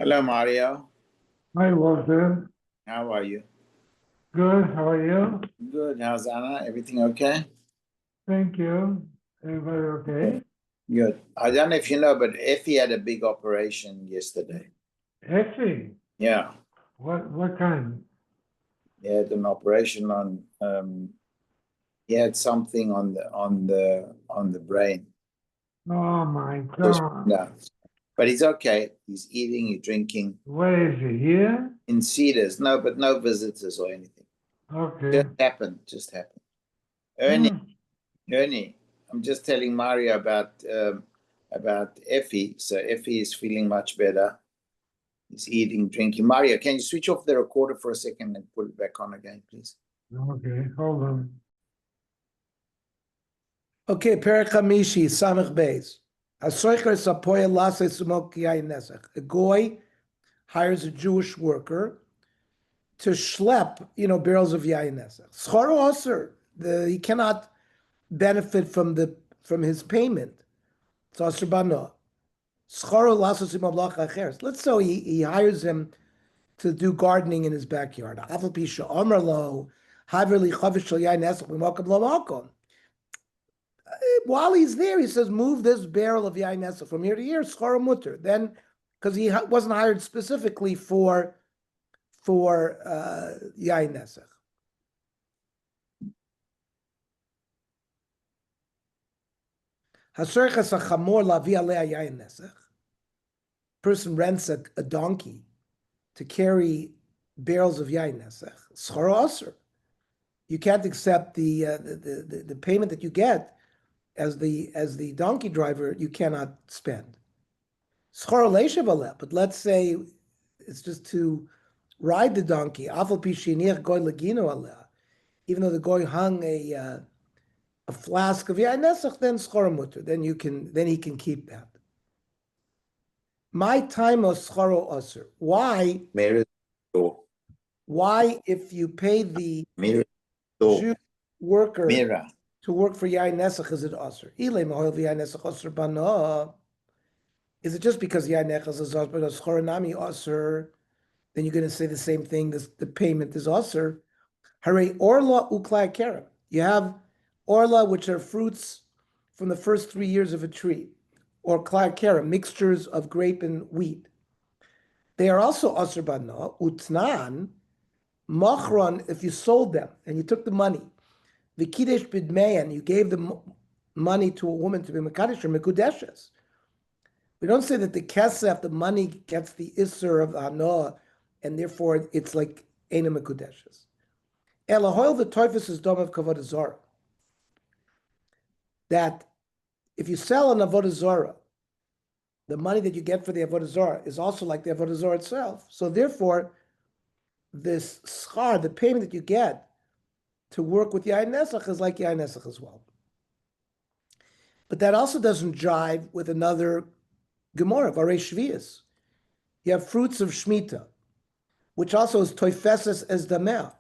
Hello, Mario. Hi, Walter. How are you? Good. How are you? Good. How's Anna? Everything okay? Thank you. Everybody okay? Good. I don't know if you know, but Effie had a big operation yesterday. Effie, Yeah, what kind? he had an operation on. He had something on the brain. Oh my Just God. yeah, but he's okay. He's eating. He's drinking Where is he? Here? in Cedars. No, but no visitors or anything. Okay. Just happened. Just happened. Ernie, Hmm. Ernie. I'm just telling Mario about Effie. So Effie is feeling much better. He's eating, drinking. Mario, can you switch off the recorder for a second and put it back on again, please? Okay, hold on. Okay, Perek Hamishi, Samech Beis. Hasoicher Sapoya Lase Sumok Yain Nesach. A goy hires a Jewish worker to schlep, barrels of Yain Nesach. Schoro Oser, he cannot benefit from his payment. It's Oser Bano. Schoro Lase Sumok Acheres. Let's say he hires him to do gardening in his backyard. Afal Pisha Omer Lo, Haverli Chavish Shal Yain Nesach, B'Makom Lo Makom. While he's there, he says, move this barrel of yain nesach from here to here, schara mutter. Then, because he wasn't hired specifically for yain nesach. Haserchas achamor lavi alei yain nesach. Person rents a donkey to carry barrels of yain nesach. Schara aser. You can't accept the payment that you get as the donkey driver. You cannot spend. But let's say it's just to ride the donkey. Even though the goy hung a flask of yain nesach, then schara then he can keep that. My time of schara aser. Why? Why, if you pay the Jew worker to work for yain nesach, is it aser? Is it just because yain nesach is aser, but schara nami aser? Then you're going to say the same thing. The payment is aser. Hare orla uklai kerem. You have orla, which are fruits from the first 3 years of a tree, or klai kerem, mixtures of grape and wheat. They are also aser bana utnan machron. If you sold them and you took the money, the kiddush bidmeyan, you gave the money to a woman to be mekadesh or mekudeshes. We don't say that the kesef, the money, gets the isser of hanoah, and therefore it's like ena mekudeshes. Elahoil the toifus is dom of Avodah Zara. That if you sell an Avodah Zara, the money that you get for the Avodah Zara is also like the Avodah Zara itself. So therefore, this schar, the payment that you get to work with yain nesach, is like yain nesach as well. But that also doesn't jive with another Gemara, Varei Shvius. You have fruits of Shemitah, which also is toifeses as dameh.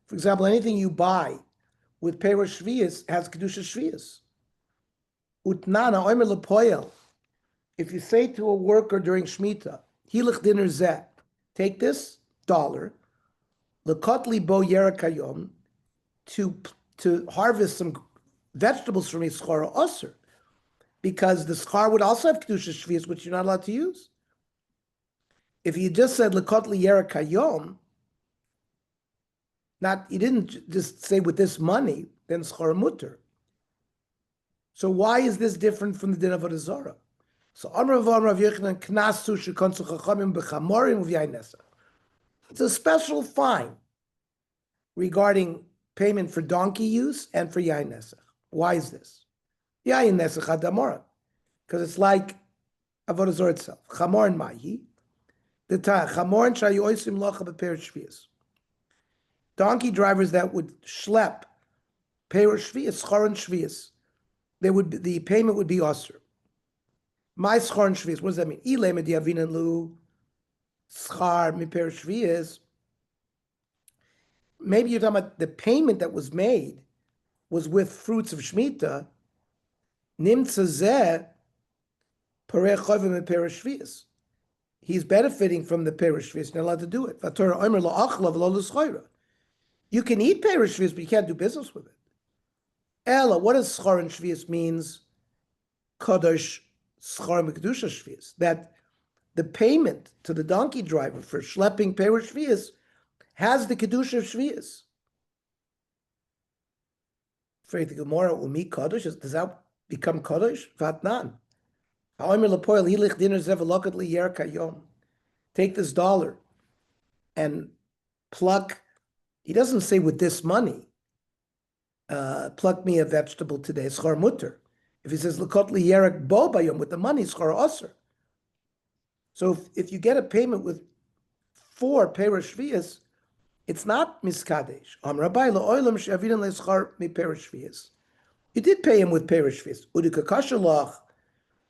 For example, anything you buy with Perush Shvius has Kedusha Shvius. Utnana oimer lepoyel. If you say to a worker during Shemitah, hilach dinner zeh, take this dollar, lekotli bo yerakayom, to harvest some vegetables for me, schara osir, because the schar would also have kedusha shvius, which you're not allowed to use. If you just said lekotli yerakayom, you didn't just say with this money, then schara mutter. So why is this different from the din of Avodah Zara? So it's a special fine regarding payment for donkey use and for yain nesach. Why is this? Yain nesach adamora, because it's like Avodah Zara itself. Chamor and mahi, the chamor and shayu oisim locha b'perush shvius. Donkey drivers that would schlep perush shvius, schar and shvius, the payment would be osir. My schar and shvius, what does that mean? Ile mediavin lu schar mi perush shvius. Maybe you're talking about the payment that was made was with fruits of Shemitah. Nimtza zeh pareh chovim and pareh shvius. he's benefiting from the perish shvius, not allowed to do it. You can eat perish shvius, but you can't do business with it. Ella, what does schar and shvius means? Kadosh schar mekdusha shvius. That the payment to the donkey driver for schlepping perish shvius has the kedusha of shvius. Afraid the Gemara umi kadosh, does that become kadosh? Vatnan. Take this dollar and pluck. He doesn't say with this money, pluck me a vegetable today, schar mutter. If he says lekot li yerek bo bayom, with the money, schar aser. So if you get a payment with 4 perish shvius, it's not miskadesh. Rabbi la'olam she'avidan le'schar mi perish shvius. You did pay him with perish shvius. Udikakashalach.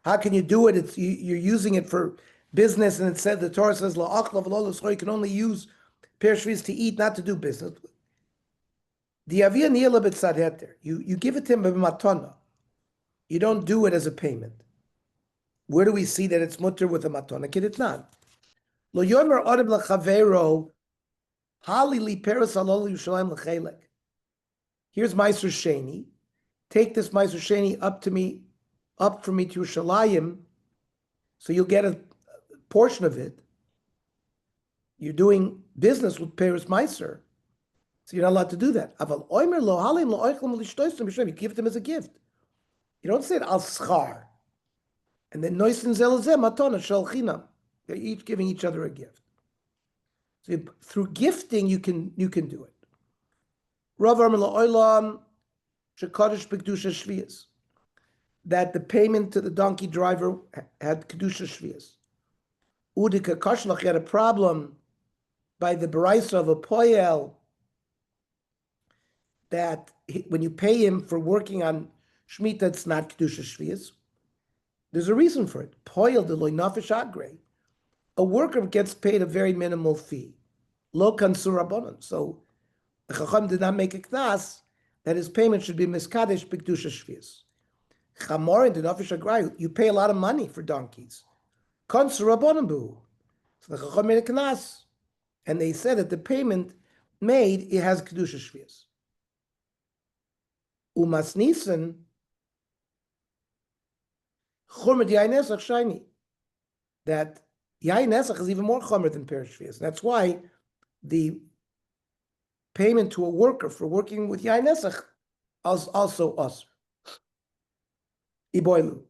How can you do it? It's you're using it for business, and it said the Torah says la'achlav lo l'schar. You can only use perish shvius to eat, not to do business. You give it to him b'matana. You don't do it as a payment. Where do we see that it's mutter with a matana? Kiditnan. Lo yomer adam l'chavero halili peres alol Yerushalayim l'chelek. Here's Meiser Sheni. Take this Meiser Sheni up for me to Yerushalayim, so you'll get a portion of it. You're doing business with Peres Meiser, so you're not allowed to do that. Aval oimer lo halim lo oichlem l'shtoisem b'shem. You give it to him as a gift. You don't say it al schar. And then noisin zelazem matona shel chinam. They're each giving each other a gift. So through gifting, you can do it. Rav Amar la'olam shekadosh b'kedusha shvius. That the payment to the donkey driver had kedusha shvius. Udika kashlach had a problem by the baraisa of a poel that when you pay him for working on Shemitah, it's not kedusha shvius. There's a reason for it. Poel de loy nafesh agre. A worker gets paid a very minimal fee. Lo kansur rabbanon. So the Chacham did not make a knas that his payment should be miskadesh b'kedusha shvius. Chamor and the nafesh agre, you pay a lot of money for donkeys. Kansur rabbanon bu. So the Chacham made a knas, and they said that the payment made, it has kedusha shvius. Umas nisan chumad yain nesach shiny. That yain nesach is even more chomer than perish shvius. That's why the payment to a worker for working with yain nesach is also us. Iboilu.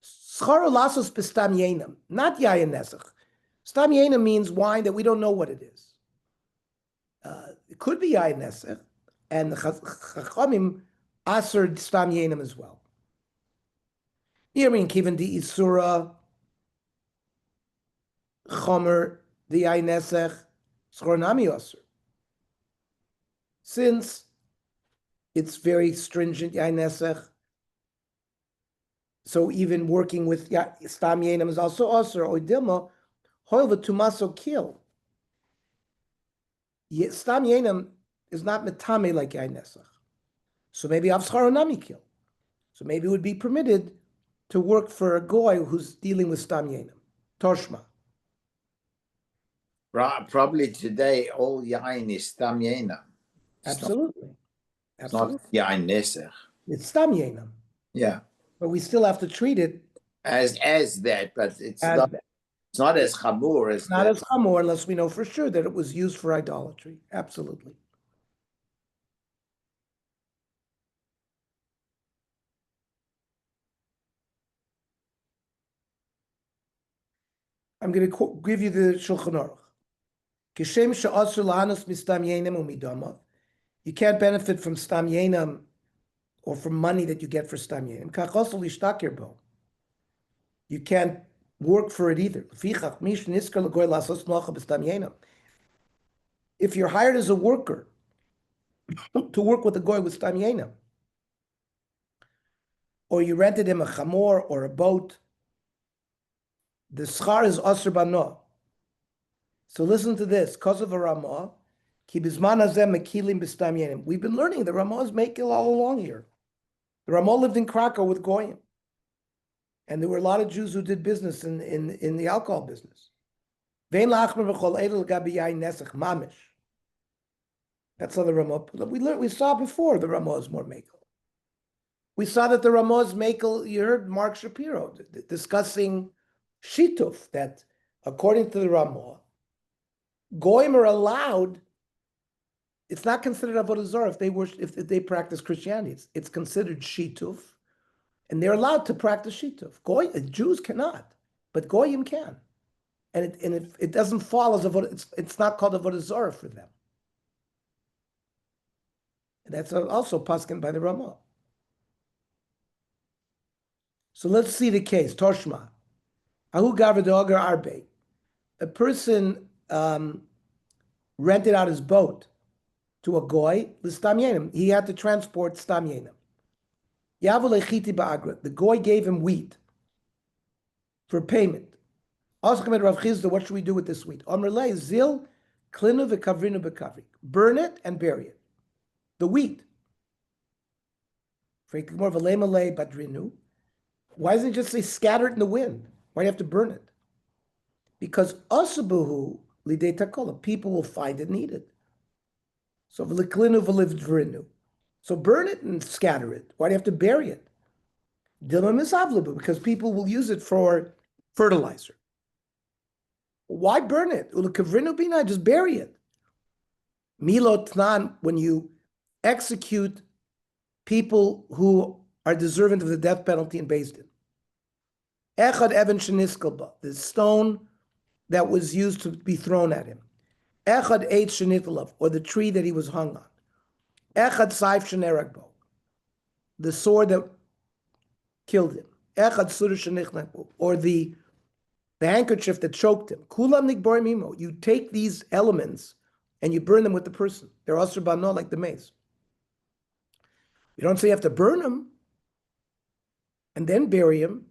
Schar lasos b'stam yainam, not yain nesach. Stam yainam means wine that we don't know what it is. It could be yain nesach, and the chachamim aser stam yainam as well. Yirin kiven di isura chomer the yain nesach schar nami aser. Since it's very stringent yain nesach, so even working with stam yainam is also aser. Oidilma hoil the tumaso kill. Stam yainam is not metame like yain nesach, so maybe avschar nami kill. So maybe it would be permitted to work for a goy who's dealing with stam yainam. Toshma. Probably today all yain is stam yainam. Absolutely. It's not yain nesach. It's stam yainam. Yeah. But we still have to treat it as that, but it's as not. that. It's not as chamur as. It's not as chamor unless we know for sure that it was used for idolatry. Absolutely. I'm going to give you the Shulchan Aruch. Kishem she'asur lahanos mistam yenam umidama. You can't benefit from stam yenam or from money that you get for stam yenam. Kachosel ishtakir bo. You can't work for it either. If you're hired as a worker to work with a goy with stam yenam, or you rented him a chamor or a boat, the schar is asr bano. So listen to this. Because of a Ramah, ki bizman hazeh mekilim b'stam yenim. We've been learning the Ramah is making all along here. The Ramah lived in Krakow with Goyim. And there were a lot of Jews who did business in the alcohol business. Vein la'achmer v'chol edel gabi yain nesach mamish. That's how the Ramah. We saw before the Ramah is more makel. We saw that the Ramah is makel. You heard Mark Shapiro discussing shituf, that according to the Ramah, goyim are allowed. It's not considered avodah zarah if they practice Christianity. It's considered shituf, and they're allowed to practice shituf. Jews cannot, but goyim can, and it doesn't fall as avodah. It's not called avodah zarah for them. And that's also paskin by the Ramah. So let's see the case. Toshma, ahu gavadogar arbe. A person rented out his boat to a goy, l'stam yenim. He had to transport stam yenim. Yavu lechiti ba'agra. The goy gave him wheat for payment. Asked Rav Chizda, what should we do with this wheat? Amrlei zil klinu v'kavrinu b'kavri. Burn it and bury it. The wheat. More of a lemalei badrinu. Why doesn't it just say scatter it in the wind? Why do you have to burn it? Because asabuhu lidei takola, people will find it needed. So v'liklinu v'livdrinu. So burn it and scatter it. Why do you have to bury it? Dilma misavlabu, because people will use it for fertilizer. Why burn it? Ulakavrinu bina, just bury it. Milot tnan, when you execute people who are deserving of the death penalty in Beis Din. Echad even sheniskalba, the stone that was used to be thrown at him. Echad eit shenitalav, or the tree that he was hung on. Echad saif sheneragbo, the sword that killed him. Echad surah shenichnabu, or the handkerchief that choked him. Kulam nikbar mimo. You take these elements and you burn them with the person. They're also bano, like the mace. You don't say you have to burn them and then bury them.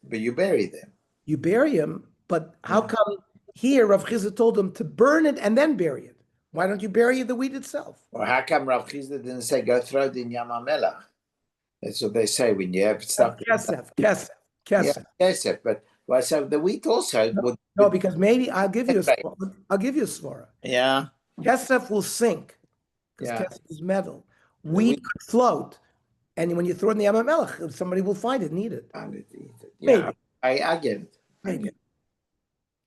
But you bury them. You bury them, but how come here Rav Chizda told them to burn it and then bury it? Why don't you bury the wheat itself? Or how come Rav Chizda didn't say go throw it in Yam HaMelech? That's what they say when you have stuff. Kesef. Yeah, kesef. But well, so the wheat also would. No, because maybe I'll give you a svara. Yeah. Kesef will sink because kesef is metal. Wheat could float, and when you throw it in the Yam HaMelech, somebody will find it, need it. Yeah, I get it. Maybe.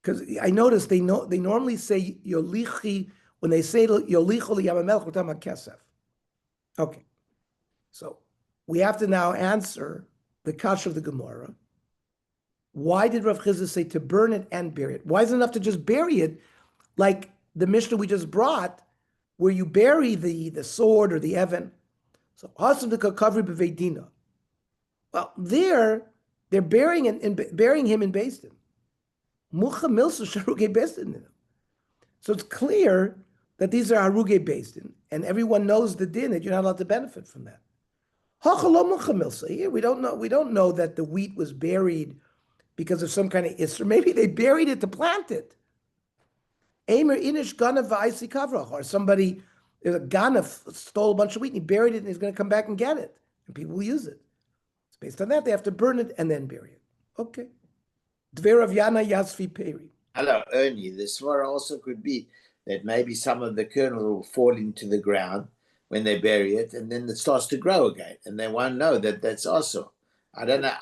Because I noticed they normally say yolichi when they say yolicho liyam HaMelech, we're talking about kesef. Okay, so we have to now answer the kash of the Gemara. Why did Rav Chizda say to burn it and bury it? Why is it enough to just bury it, like the Mishnah we just brought, where you bury the sword or the evan? So hasav the kakavri b'veidina. Well, they're burying him in Beis Din. Mucha milsa sharuge Beis Din. So it's clear that these are haruge Beis Din, and everyone knows the din that you're not allowed to benefit from that. Hachalo mucha milsa. Here we don't know that the wheat was buried because of some kind of isser. Maybe they buried it to plant it. Eimer inish gana v'aisi kavrach, or somebody, there's a gana stole a bunch of wheat and he buried it and he's going to come back and get it, and people will use it. So based on that, they have to burn it and then bury it. Okay. Dver of Yana Yasfi Peri. Hello, Ernie. The svara also could be that maybe some of the kernel will fall into the ground when they bury it, and then it starts to grow again, and they won't know that that's also. I don't know.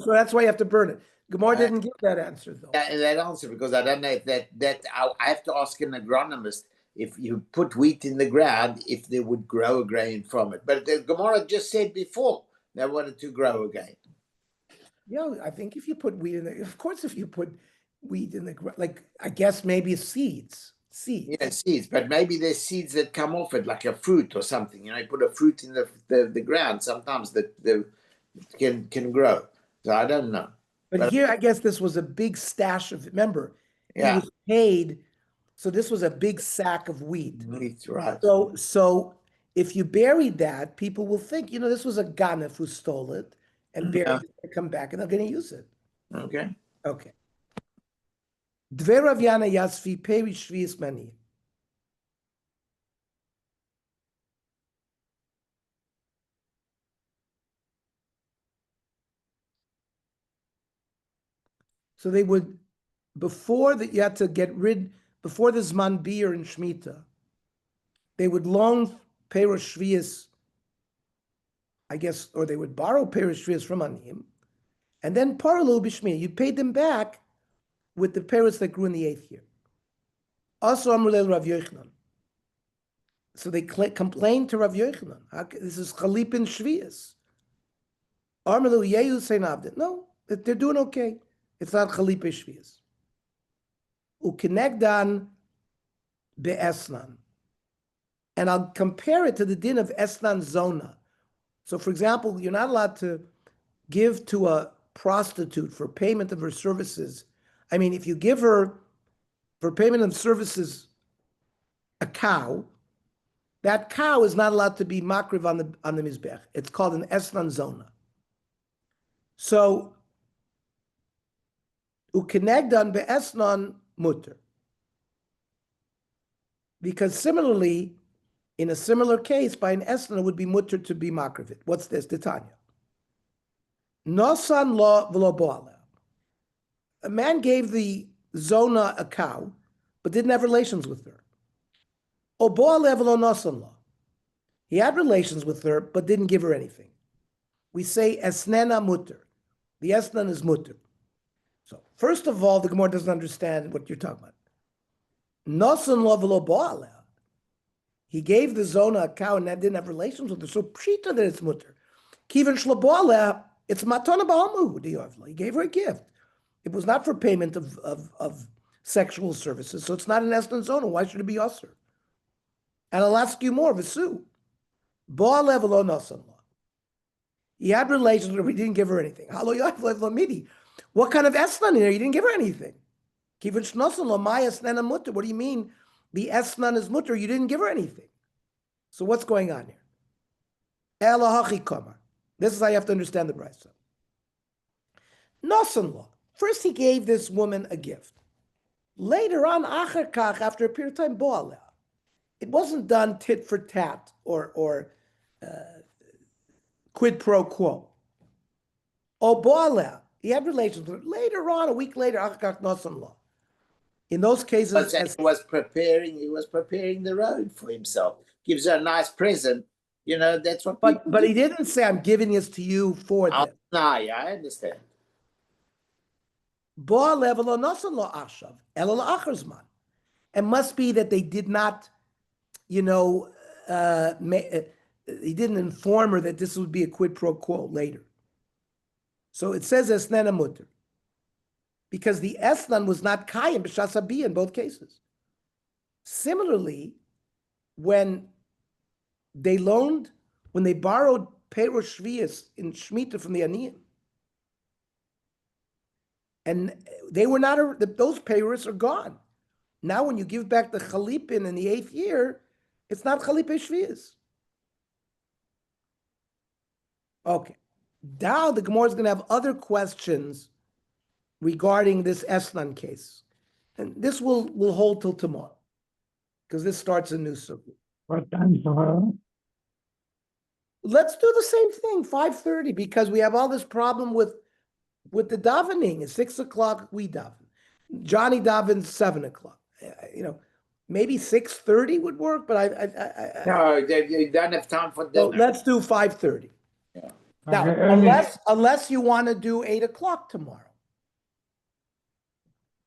So that's why you have to burn it. Gemara didn't give that answer though. That answer, because I don't know if that I have to ask an agronomist if you put wheat in the ground, if they would grow a grain from it. But the Gemara just said before they wanted to grow again. Yeah, I think if you put wheat in there, of course, if you put wheat in the ground, like I guess maybe seeds. Yeah, seeds, but maybe there's seeds that come off it, like a fruit or something. You know, you put a fruit in the ground, sometimes that can grow. So I don't know. But here, I guess this was a big stash of. Remember, he was paid, so this was a big sack of wheat. Wheat, right? So if you buried that, people will think, this was a ganef who stole it and buried it and come back and they're going to use it. Okay. Okay. Dver Rav Yana Yasfi Peri Shvius Mani. So they would, before that, you had to get rid, before the Zman Bir and Shemitah, they would loan Perush Shvius, I guess, or they would borrow Perush Shvius from Aniyim, and then Parlu Bishmi, you paid them back with the Perush that grew in the 8th year. Also, Amrulel Rav Yochanan. So they complained to Rav Yochanan. This is Chalipin Shvius. Armelu Yehu Seinavdin. No, they're doing okay. It's not Chalipin Shvius. Ukenegdan be'esnan. And I'll compare it to the din of esnan zona. So, for example, you're not allowed to give to a prostitute for payment of her services. I mean, if you give her for payment of services a cow, that cow is not allowed to be makriv on the mizbech. It's called an esnan zona. So, ukenegdan be'esnan mutter. Because similarly, in a similar case, by an esnan, it would be mutter to be makrivit. What's this? Titania. Nosan lo v'lo bo'aleh. A man gave the zona a cow, but didn't have relations with her. O bo'aleh v'lo nosan lo. He had relations with her, but didn't give her anything. We say esnena mutter. The esnan is mutter. So, first of all, the Gemara doesn't understand what you're talking about. Nosan lo v'lo bo'aleh. He gave the zona a cow and that didn't have relations with her. So pshita that it's mutter. Kivan shloboaleh, it's matana ba'almu diyavla. He gave her a gift. It was not for payment of sexual services, so it's not an esnan zona. Why should it be usher? And I'll ask you more, Visu. Bo'aleh v'lo nasan lo. He had relations with her, but he didn't give her anything. Halo yavlev lamidi. What kind of esnan in there? You didn't give her anything. Kivan shnosan lo my esnan mutter. What do you mean? The esnan is mutter, you didn't give her anything. So what's going on here? Elahachi kamar. This is how you have to understand the brayso. Nosan law. First he gave this woman a gift. Later on, acher kach, after a period of time, bo'aleh. It wasn't done tit for tat or quid pro quo. O bo'aleh. He had relations with her. Later on, a week later, acher kach nosan law. In those cases, he was preparing the road for himself. Gives her a nice present. You know, that's what. But he didn't say, "I'm giving this to you for this." No, yeah, I understand. It must be that they did not, he didn't inform her that this would be a quid pro quo later. So it says esnena mutter. Because the esnan was not kayim b'shasabi in both cases. Similarly, when they borrowed perush shvius in Shemitah from the Aniyim, and they were not, those perush are gone. Now when you give back the chalipin in the 8th year, it's not chalipin shvius. Okay. Now the Gemara is going to have other questions regarding this esnan case. And this will hold till tomorrow, because this starts a new circle. What time tomorrow? Let's do the same thing, 5:30, because we have all this problem with the davening. It's 6 o'clock, we daven. Johnny davens 7 o'clock. Maybe 6:30 would work, but No, you don't have time for that. So let's do 5:30. Yeah. Now, Okay, unless you want to do 8 o'clock tomorrow.